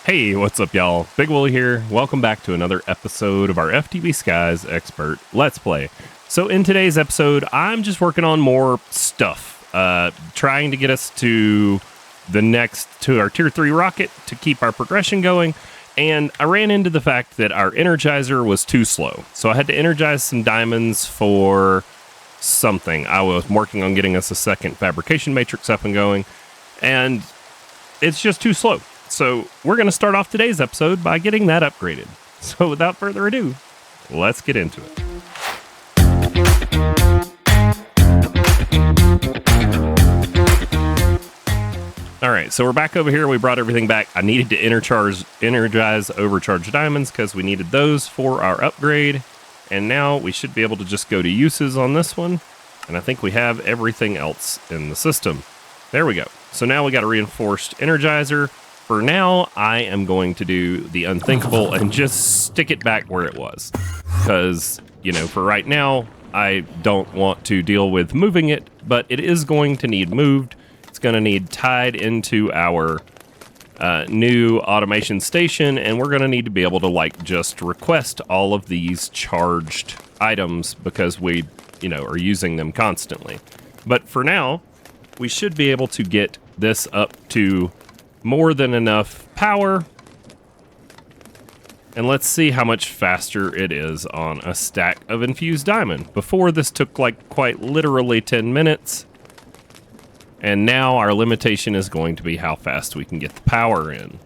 Hey, what's up, y'all? Big Willie here. Welcome back to another episode of our FTB Skies Expert Let's Play. So in today's episode, I'm just working on more stuff, trying to get us to our Tier 3 rocket to keep our progression going, and I ran into the fact that our Energizer was too slow. So I had to energize some diamonds for something. I was working on getting us a second fabrication matrix up and going, and it's just too slow. So we're going to start off today's episode by getting that upgraded. So without further ado, let's get into it. All right, so we're back over here. We brought everything back. I needed to energize overcharged diamonds because we needed those for our upgrade. And now we should be able to just go to uses on this one. And I think we have everything else in the system. There we go. So now we got a reinforced energizer. For now, I am going to do the unthinkable and just stick it back where it was. Because, for right now, I don't want to deal with moving it, but it is going to need moved. It's going to need tied into our new automation station, and we're going to need to be able to, just request all of these charged items because we, are using them constantly. But for now, we should be able to get this up to more than enough power, and let's see how much faster it is on a stack of infused diamond. Before, this took quite literally 10 minutes, and now our limitation is going to be how fast we can get the power in.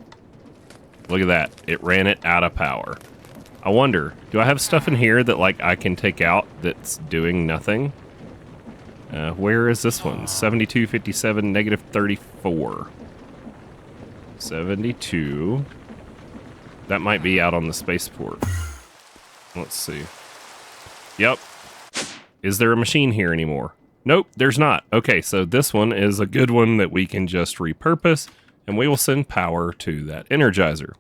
Look at that, it ran it out of power. I wonder, do I have stuff in here that I can take out that's doing nothing? Where is this one? 7257 negative 34. 72. That might be out on the spaceport. Let's see. Yep. Is there a machine here anymore? Nope, there's not. Okay, so this one is a good one that we can just repurpose, and we will send power to that Energizer.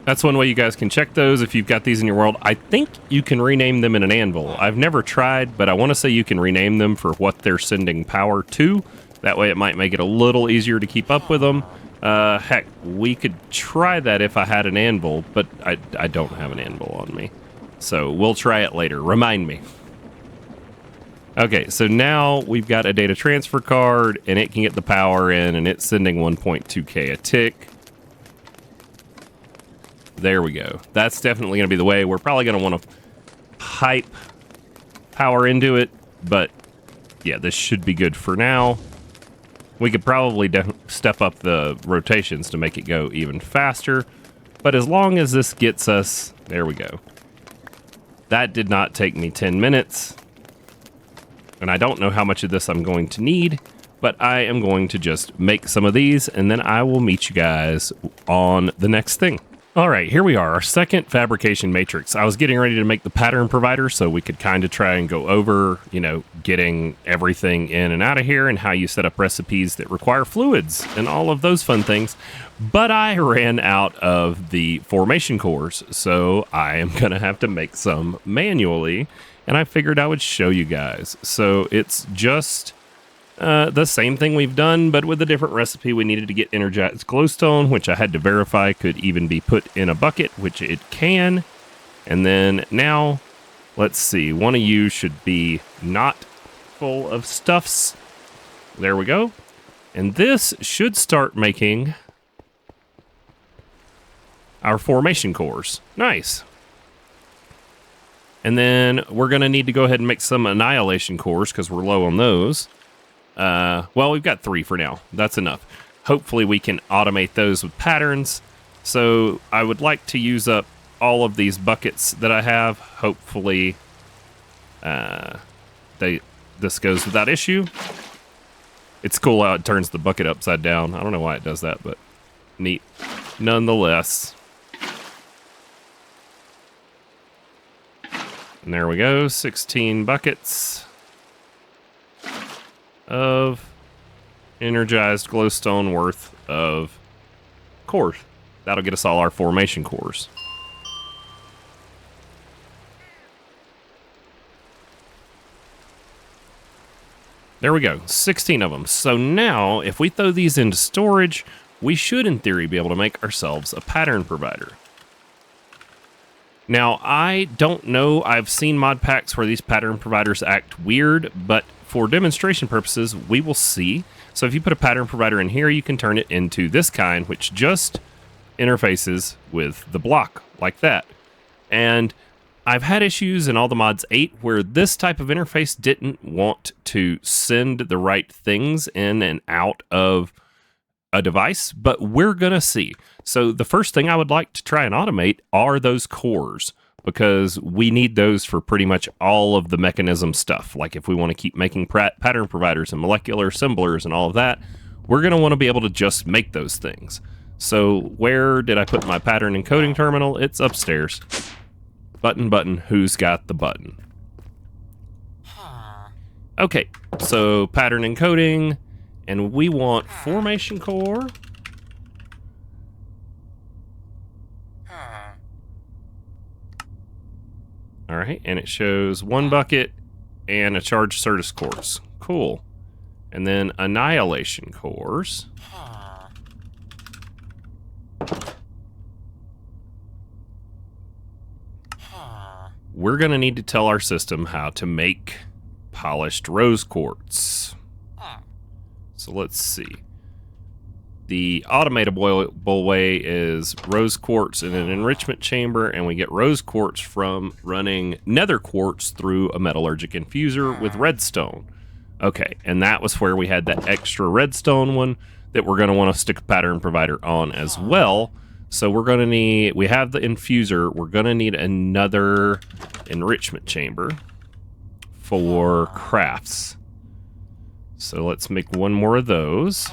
That's one way you guys can check those if you've got these in your world. I think you can rename them in an anvil. I've never tried, but I want to say you can rename them for what they're sending power to. That way it might make it a little easier to keep up with them. Heck, we could try that if I had an anvil, but I don't have an anvil on me. So we'll try it later. Remind me. Okay, so now we've got a data transfer card, and it can get the power in, and it's sending 1.2K a tick. There we go. That's definitely going to be the way. We're probably going to want to pipe power into it, but yeah, this should be good for now. We could probably step up the rotations to make it go even faster, but as long as this gets us, there we go. That did not take me 10 minutes, and I don't know how much of this I'm going to need, but I am going to just make some of these, and then I will meet you guys on the next thing. All right, here we are, our second fabrication matrix. I was getting ready to make the pattern provider so we could kind of try and go over, getting everything in and out of here and how you set up recipes that require fluids and all of those fun things. But I ran out of the formation cores, so I am going to have to make some manually, and I figured I would show you guys. So it's just the same thing we've done, but with a different recipe. We needed to get energized glowstone, which I had to verify could even be put in a bucket, which it can. And then now, let's see, one of you should be not full of stuffs. There we go. And this should start making our formation cores. Nice. And then we're going to need to go ahead and make some annihilation cores because we're low on those. Well, we've got 3 for now. That's enough. Hopefully we can automate those with patterns. So I would like to use up all of these buckets that I have. Hopefully this goes without issue. It's cool how it turns the bucket upside down. I don't know why it does that, but neat nonetheless. And there we go, 16 buckets of energized glowstone worth of cores. That'll get us all our formation cores. There we go, 16 of them. So now, if we throw these into storage, we should, in theory, be able to make ourselves a pattern provider. Now, I don't know, I've seen mod packs where these pattern providers act weird, but for demonstration purposes, we will see. So if you put a pattern provider in here, you can turn it into this kind, which just interfaces with the block, like that. And I've had issues in all the mods 8 where this type of interface didn't want to send the right things in and out of a device, but we're gonna see. So the first thing I would like to try and automate are those cores, because we need those for pretty much all of the mechanism stuff. Like if we want to keep making pattern providers and molecular assemblers and all of that, we're gonna want to be able to just make those things. So where did I put my pattern encoding terminal? It's upstairs. Button, button, who's got the button? Okay, so pattern encoding, and we want formation core. All right, and it shows one bucket and a charged Certus cores. Cool. And then annihilation cores. We're going to need to tell our system how to make polished rose quartz. So let's see. The automatable way is rose quartz in an enrichment chamber, and we get rose quartz from running nether quartz through a metallurgic infuser with redstone. Okay, and that was where we had that extra redstone one that we're going to want to stick a pattern provider on as well. So we're going to need, we have the infuser, we're going to need another enrichment chamber for crafts. So let's make one more of those.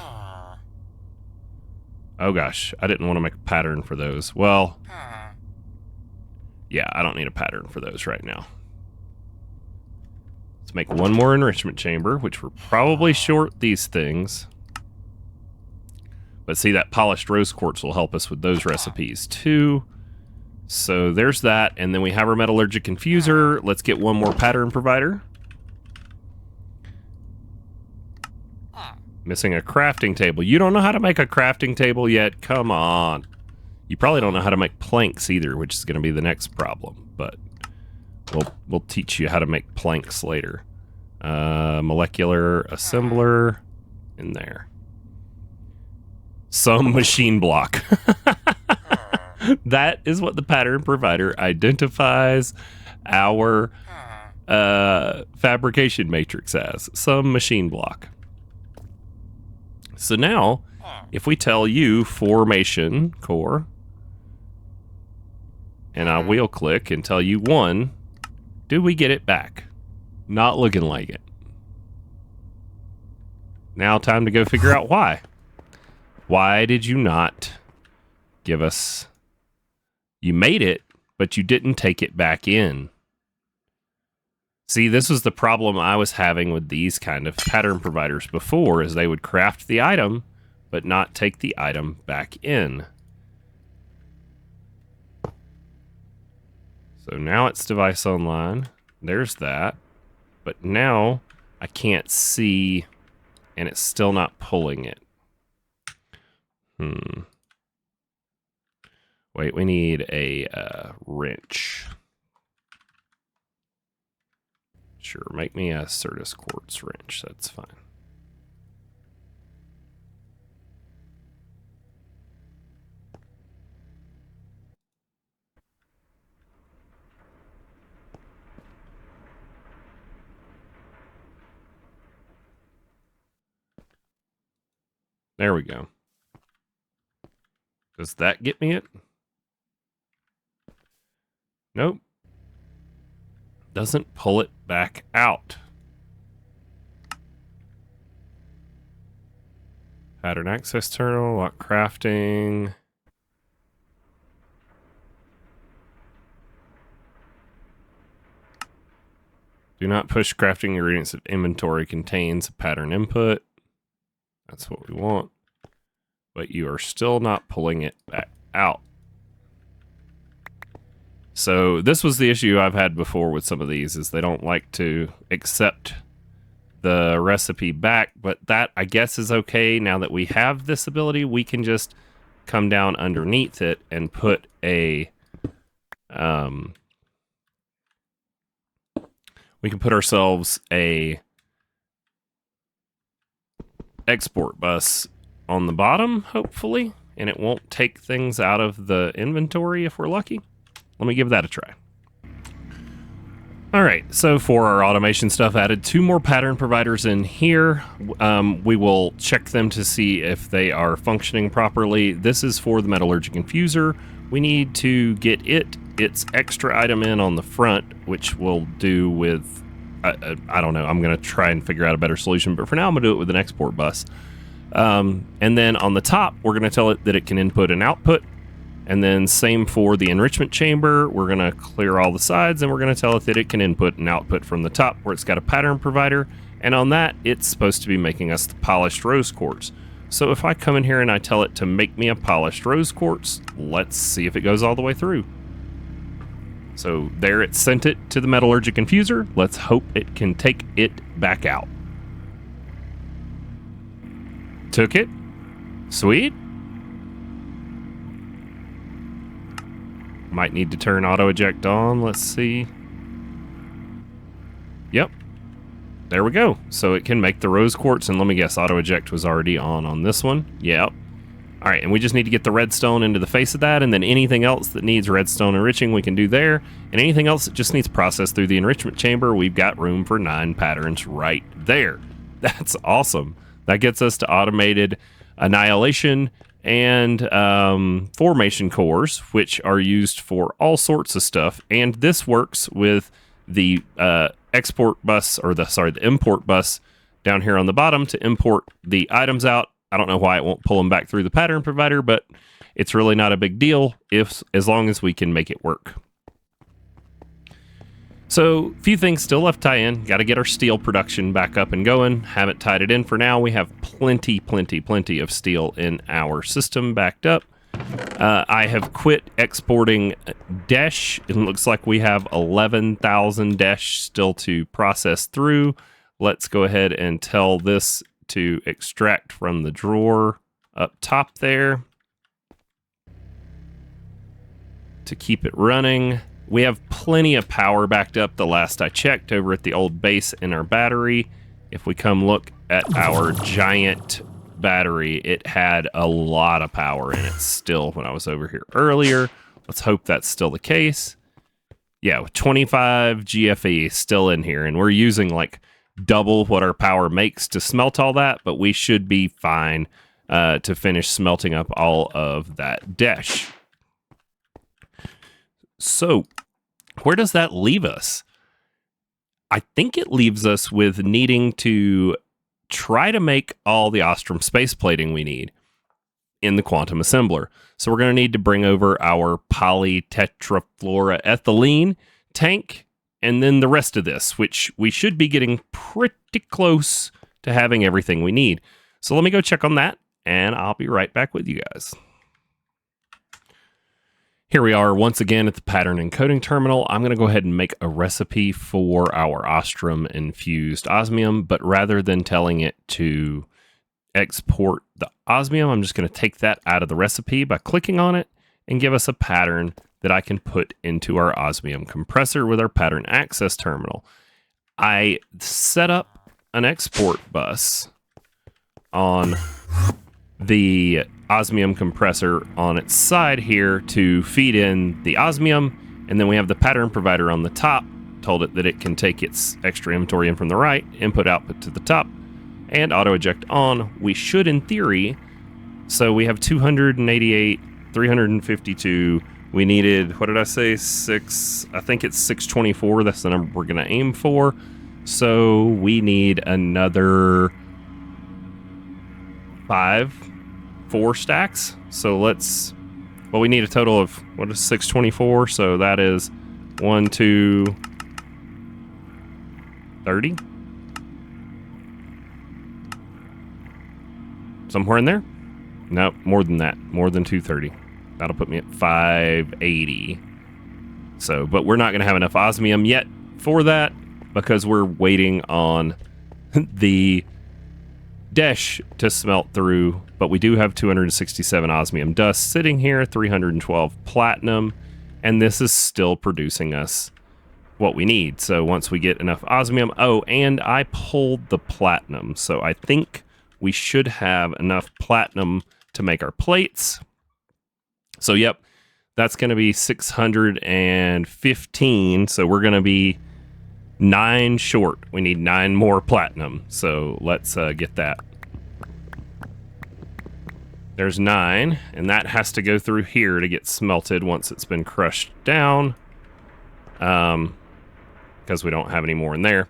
Oh gosh, I didn't want to make a pattern for those. Well, yeah, I don't need a pattern for those right now. Let's make one more enrichment chamber, which we're probably short these things. But see, that polished rose quartz will help us with those recipes too. So there's that, and then we have our metallurgic infuser. Let's get one more pattern provider. Missing a crafting table. You don't know how to make a crafting table yet? Come on. You probably don't know how to make planks either, which is going to be the next problem. But we'll teach you how to make planks later. Molecular assembler in there. Some machine block. That is what the pattern provider identifies our fabrication matrix as. Some machine block. So now, if we tell you formation core, and I wheel click and tell you 1, do we get it back? Not looking like it. Now time to go figure out why. Why did you not give us... You made it, but you didn't take it back in. See, this was the problem I was having with these kind of pattern providers before, is they would craft the item, but not take the item back in. So now it's device online. There's that. But now I can't see, and it's still not pulling it. Wait, we need a wrench. Sure, make me a Certus quartz wrench. That's fine. There we go. Does that get me it? Nope. Doesn't pull it back out. Pattern access terminal, lock crafting. Do not push crafting ingredients if inventory contains a pattern input. That's what we want. But you are still not pulling it back out. So this was the issue I've had before with some of these, is they don't like to accept the recipe back, but that I guess is okay. Now that we have this ability, we can just come down underneath it and put a we can put ourselves a export bus on the bottom, hopefully, and it won't take things out of the inventory if we're lucky. Let me give that a try. All right, so for our automation stuff, added 2 more pattern providers in here. We will check them to see if they are functioning properly. This is for the metallurgic infuser. We need to get its extra item in on the front, which we'll do with, I don't know, I'm gonna try and figure out a better solution, but for now I'm gonna do it with an export bus. And then on the top, we're gonna tell it that it can input and output. And then same for the enrichment chamber. We're going to clear all the sides, and we're going to tell it that it can input and output from the top where it's got a pattern provider. And on that, it's supposed to be making us the polished rose quartz. So if I come in here and I tell it to make me a polished rose quartz, let's see if it goes all the way through. So there, it sent it to the metallurgic infuser. Let's hope it can take it back out. Took it. Sweet. Might need to turn auto eject on. Let's see. Yep. There we go. So it can make the rose quartz, and let me guess, auto eject was already on this one. Yep. All right, and we just need to get the redstone into the face of that, and then anything else that needs redstone enriching we can do there, and anything else that just needs processed through the enrichment chamber, we've got room for 9 patterns right there. That's awesome. That gets us to automated annihilation and formation cores, which are used for all sorts of stuff. And this works with the export bus, or the import bus down here on the bottom to import the items out. I don't know why it won't pull them back through the pattern provider, but it's really not a big deal as long as we can make it work. So, a few things still left to tie in. Got to get our steel production back up and going. Haven't tied it in for now. We have plenty of steel in our system backed up. I have quit exporting Desh. It looks like we have 11,000 Desh still to process through. Let's go ahead and tell this to extract from the drawer up top there to keep it running. We have plenty of power backed up the last I checked over at the old base in our battery. If we come look at our giant battery, it had a lot of power in it still when I was over here earlier. Let's hope that's still the case. Yeah, with 25 GFE still in here, and we're using like double what our power makes to smelt all that, but we should be fine to finish smelting up all of that Desh. So, where does that leave us? I think it leaves us with needing to try to make all the Ostrum space plating we need in the quantum assembler. So we're going to need to bring over our polytetrafluoroethylene tank, and then the rest of this, which we should be getting pretty close to having everything we need. So let me go check on that, and I'll be right back with you guys. Here we are once again at the pattern encoding terminal. I'm going to go ahead and make a recipe for our Ostrum infused osmium, but rather than telling it to export the osmium, I'm just going to take that out of the recipe by clicking on it and give us a pattern that I can put into our osmium compressor with our pattern access terminal. I set up an export bus on the osmium compressor on its side here to feed in the osmium, and then we have the pattern provider on the top. Told it that it can take its extra inventory in from the right, input output to the top, and auto eject on. We should, in theory. So we have 288, 352. We needed, what did I say, 6? I think it's 624. That's the number we're going to aim for. So we need another 4 stacks. So we need a total of, what is 624? So that is 1, 2, 30? Somewhere in there? No, more than that. More than 230. That'll put me at 580. So, but we're not going to have enough osmium yet for that because we're waiting on the Desh to smelt through, but we do have 267 osmium dust sitting here, 312 platinum, and this is still producing us what we need. So once we get enough osmium, and I pulled the platinum, so I think we should have enough platinum to make our plates. So yep, that's going to be 615, so we're going to be 9 short. We need 9 more platinum, so let's get that. There's 9, and that has to go through here to get smelted once it's been crushed down, because we don't have any more in there.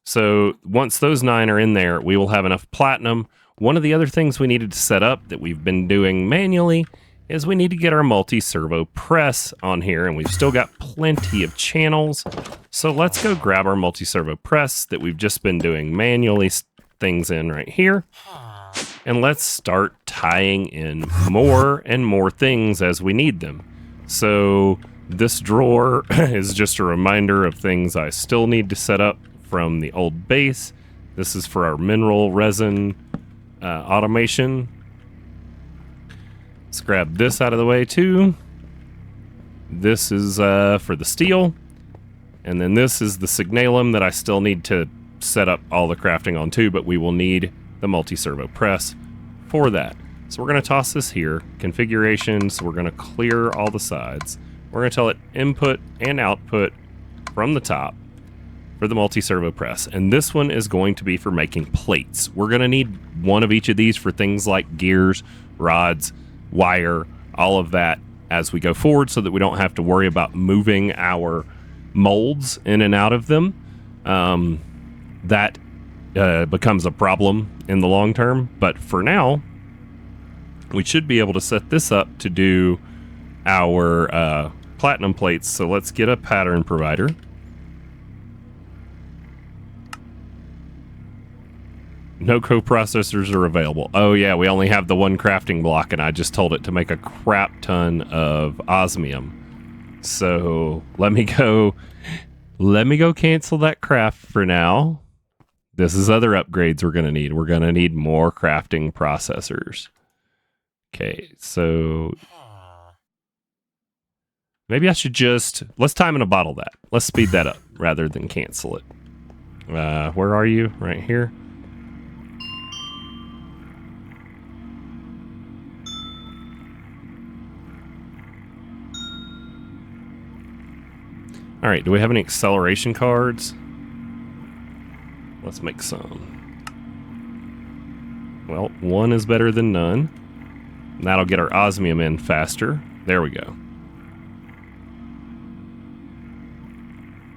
So once those 9 are in there, we will have enough platinum. One of the other things we needed to set up that we've been doing manually is we need to get our multi-servo press on here, and we've still got plenty of channels. So let's go grab our multi-servo press that we've just been doing manually things in right here. And let's start tying in more and more things as we need them. So this drawer is just a reminder of things I still need to set up from the old base. This is for our mineral resin automation. Let's grab this out of the way too. This is for the steel. And then this is the signalum that I still need to set up all the crafting on too, but we will need the multi-servo press for that. So we're going to toss this here. Configuration, so we're going to clear all the sides. We're going to tell it input and output from the top for the multi-servo press. And this one is going to be for making plates. We're going to need one of each of these for things like gears, rods, wire, all of that as we go forward, so that we don't have to worry about moving our molds in and out of them. That becomes a problem in the long term, but for now we should be able to set this up to do our platinum plates. So let's get a pattern provider. No coprocessors are available. Oh yeah, we only have the one crafting block, and I just told it to make a crap ton of osmium. So let me go cancel that craft for now. This is other upgrades we're going to need. We're going to need more crafting processors. Okay, so maybe I should just, let's time in a bottle that. Let's speed that up rather than cancel it. Where are you? Right here. All right, do we have any acceleration cards? Let's make some. Well, one is better than none. That'll get our osmium in faster. There we go.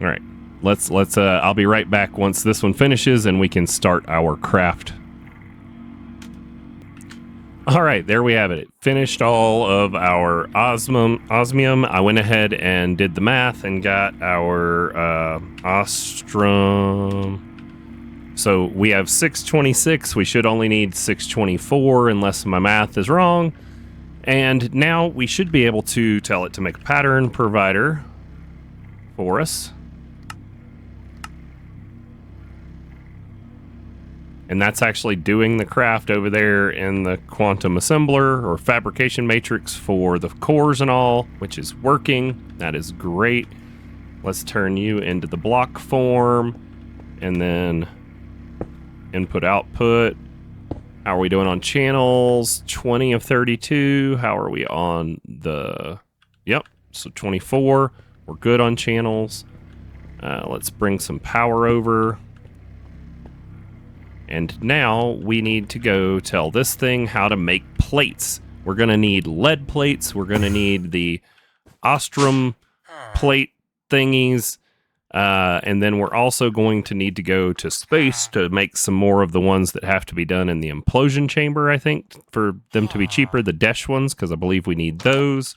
All right, let's I'll be right back once this one finishes and we can start our craft. All right, there we have it. It finished all of our osmium. I went ahead and did the math and got our Ostrum. So we have 626. We should only need 624 unless my math is wrong. And now we should be able to tell it to make a pattern provider for us. And that's actually doing the craft over there in the quantum assembler or fabrication matrix for the cores and all, which is working. That is great. Let's turn you into the block form and then input output. How are we doing on channels? 20 of 32. How are we on the, yep, so 24. We're good on channels. Let's bring some power over. And now we need to go tell this thing how to make plates. We're going to need lead plates. We're going to need the Ostrum plate thingies. And then we're also going to need to go to space to make some more of the ones that have to be done in the implosion chamber, I think, for them to be cheaper. The Desh ones, because I believe we need those.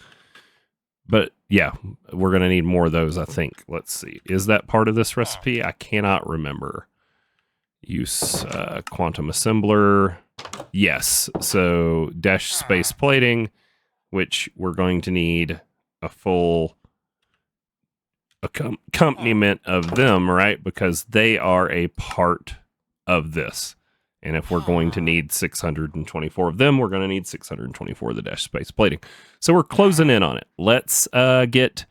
But yeah, we're going to need more of those, I think. Let's see. Is that part of this recipe? I cannot remember. Use quantum assembler. Yes. So Desh space plating, which we're going to need a full accompaniment of them, right? Because they are a part of this. And if we're going to need 624 of them, we're going to need 624 of the dash space plating. So we're closing in on it. Let's get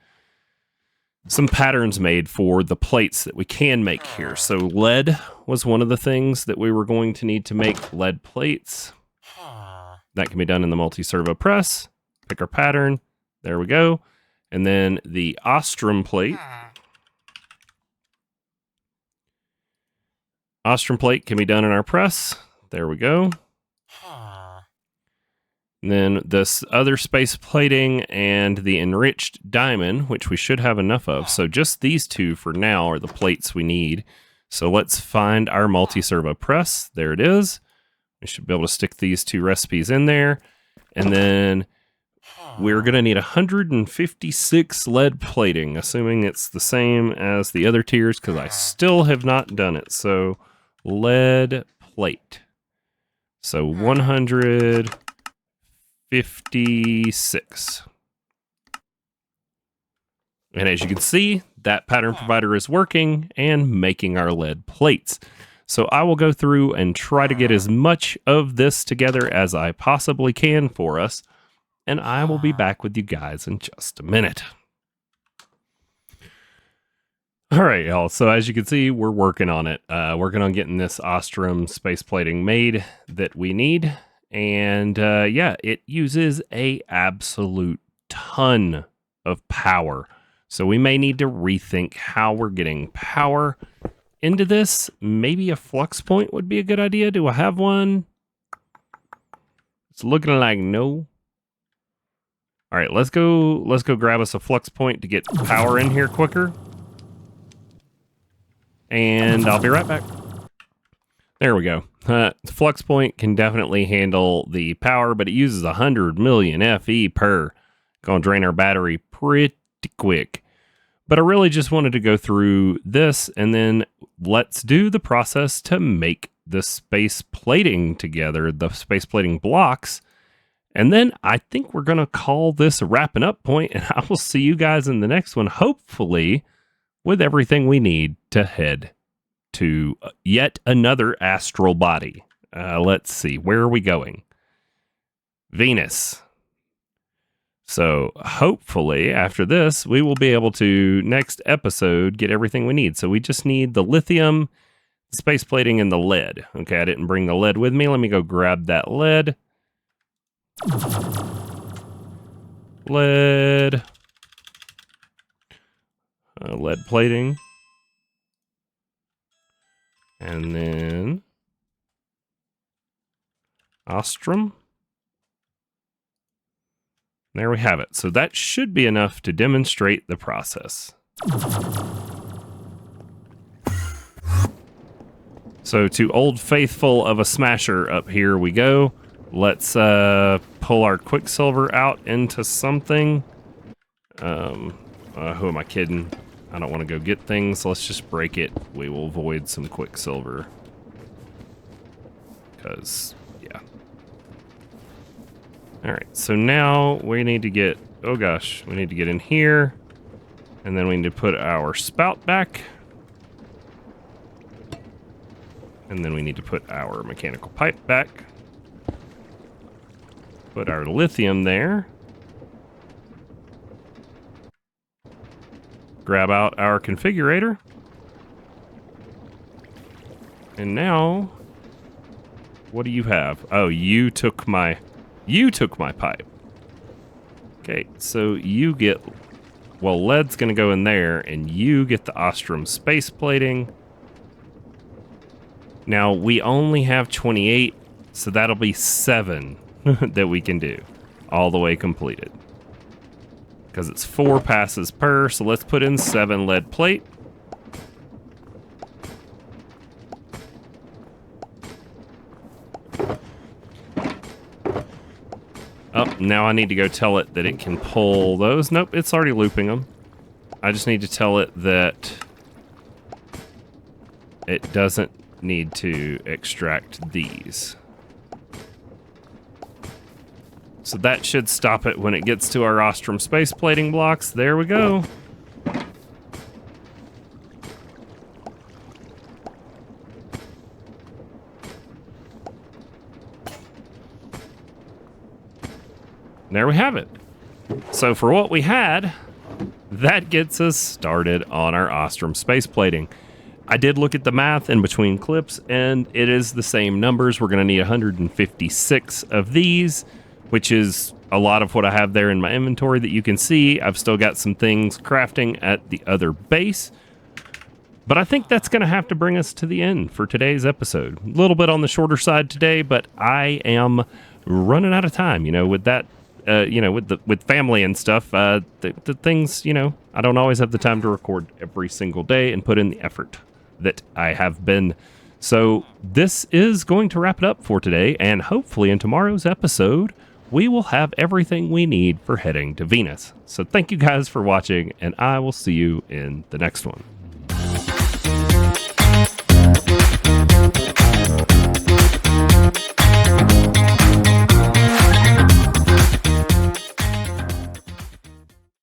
some patterns made for the plates that we can make here. So lead was one of the things that we were going to need to make lead plates. That can be done in the multi-servo press. Pick our pattern. There we go. And then the Ostrum plate. Ostrum plate can be done in our press. There we go. And then this other space plating and the enriched diamond, which we should have enough of. So just these two for now are the plates we need. So let's find our multi-servo press. There it is. We should be able to stick these two recipes in there. And then we're going to need 156 lead plating, assuming it's the same as the other tiers, because I still have not done it. So lead plate. So 156. And as you can see, that pattern provider is working and making our lead plates. So I will go through and try to get as much of this together as I possibly can for us. And I will be back with you guys in just a minute. All right, y'all. So as you can see, we're working on it. Working on getting this Ostrum space plating made that we need. And yeah, it uses a absolute ton of power. So we may need to rethink how we're getting power into this. Maybe a flux point would be a good idea. Do I have one? It's looking like no. All right, let's go grab us a flux point to get power in here quicker. And I'll be right back. There we go. The flux point can definitely handle the power, but it uses 100 million FE per. Gonna drain our battery pretty quick. But I really just wanted to go through this, and then let's do the process to make the space plating together, the space plating blocks. And then I think we're going to call this a wrapping up point, and I will see you guys in the next one, hopefully with everything we need to head to yet another astral body. Let's see, where are we going? Venus. So hopefully after this, we will be able to, next episode, get everything we need. So we just need the lithium, space plating, and the lead. Okay, I didn't bring the lead with me. Let me go grab that lead. Lead. Lead plating. And then Ostrum. There we have it. So that should be enough to demonstrate the process. So to Old Faithful of a Smasher up here we go. Let's pull our Quicksilver out into something. Who am I kidding? I don't want to go get things. Let's just break it. We will void some Quicksilver. Because, yeah. Alright, so now we need to get... Oh gosh, we need to get in here. And then we need to put our spout back. And then we need to put our mechanical pipe back. Put our lithium there. Grab out our configurator. And now, what do you have? Oh, you took my pipe. Okay, so you get, well, lead's gonna go in there, and you get the Ostrum space plating. Now, we only have 28, so that'll be 7 that we can do, all the way completed. Because it's 4 passes per, so let's put in 7 lead plate. Oh, now I need to go tell it that it can pull those. Nope, it's already looping them. I just need to tell it that it doesn't need to extract these. So that should stop it when it gets to our Ostrum space plating blocks. There we go. there we have it. So for what we had, that gets us started on our Ostrum space plating. I did look at the math in between clips, and it is the same numbers. We're going to need 156 of these, which is a lot of what I have there in my inventory that you can see. I've still got some things crafting at the other base, but I think that's going to have to bring us to the end for today's episode. A little bit on the shorter side today, but I am running out of time, with that. With family and stuff, the things, I don't always have the time to record every single day and put in the effort that I have been. So this is going to wrap it up for today, and hopefully in tomorrow's episode, we will have everything we need for heading to Venus. So thank you guys for watching, and I will see you in the next one.